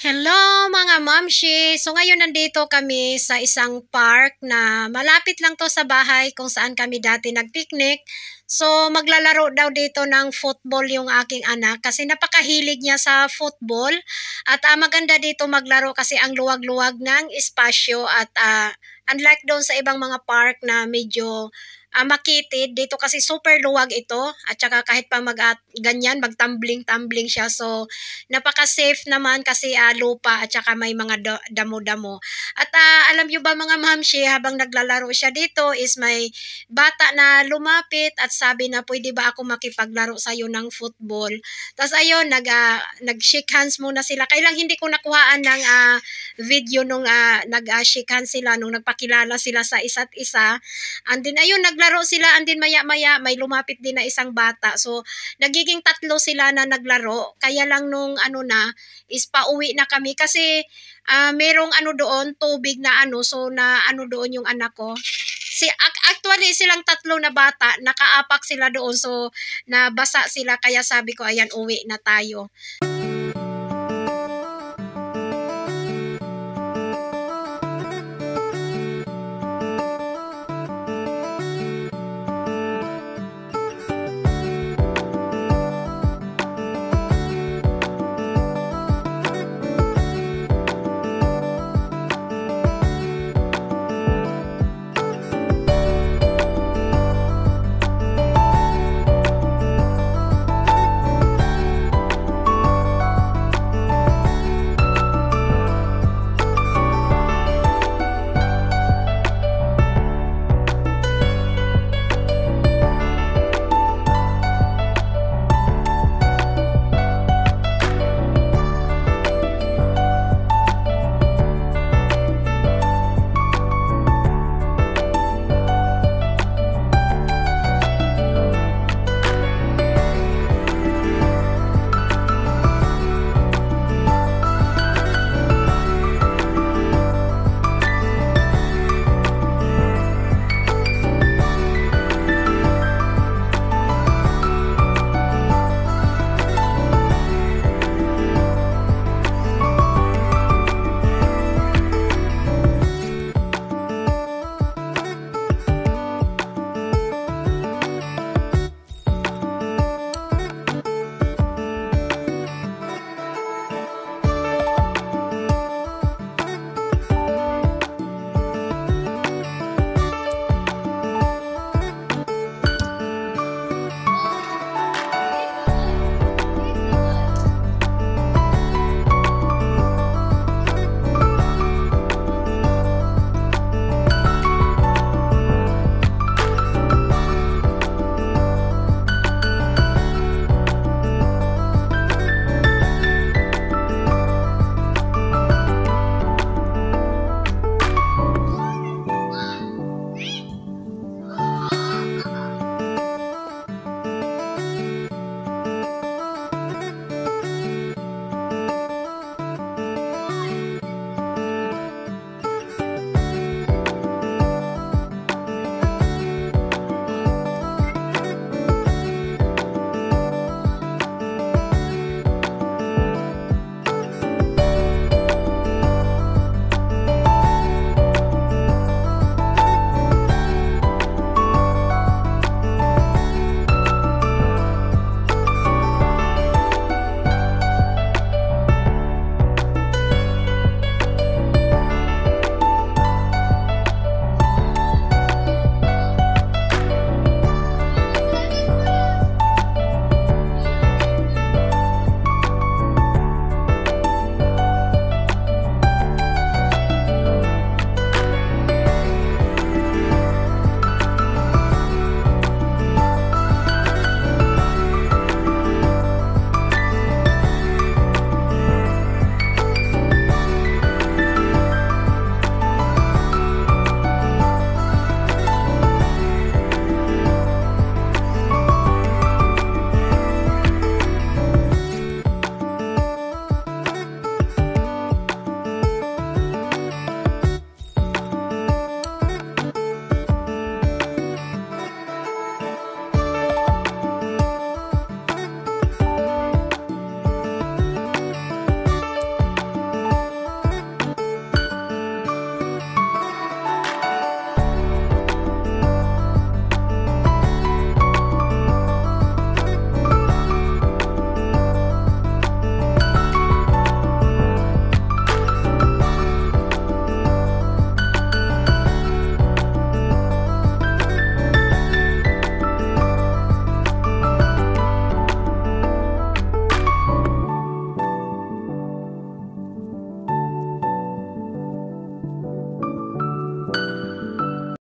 Hello mga mamshi! So ngayon nandito kami sa isang park na malapit lang to sa bahay kung saan kami dati nagpiknik. So maglalaro daw dito ng football yung aking anak kasi napakahilig niya sa football. At maganda dito maglaro kasi ang luwag-luwag ng espasyo at unlike doon sa ibang mga park na medyo makitid, dito kasi super luwag ito at saka kahit pa ganyan magtumbling-tumbling siya. So napaka-safe naman kasi lupa at saka may mga damo-damo. At alam nyo ba mga mamshi, habang naglalaro siya dito is may bata na lumapit at sabi na pwede ba ako makipaglaro sa'yo ng football. Tapos ayun, nag-shake hands muna sila. Kailang hindi ko nakuhaan ng video nung nag-shake hands sila, nung nagpakilala sila sa isa't isa. And then ayun, naglaro sila and then maya-maya may lumapit din na isang bata. So nagiging tatlo sila na naglaro. Kaya lang nung is pauwi na kami kasi merong doon, tubig na so na doon yung anak ko. Actually silang tatlo na bata, nakaapak sila doon so nabasa sila kaya sabi ko ayan uwi na tayo.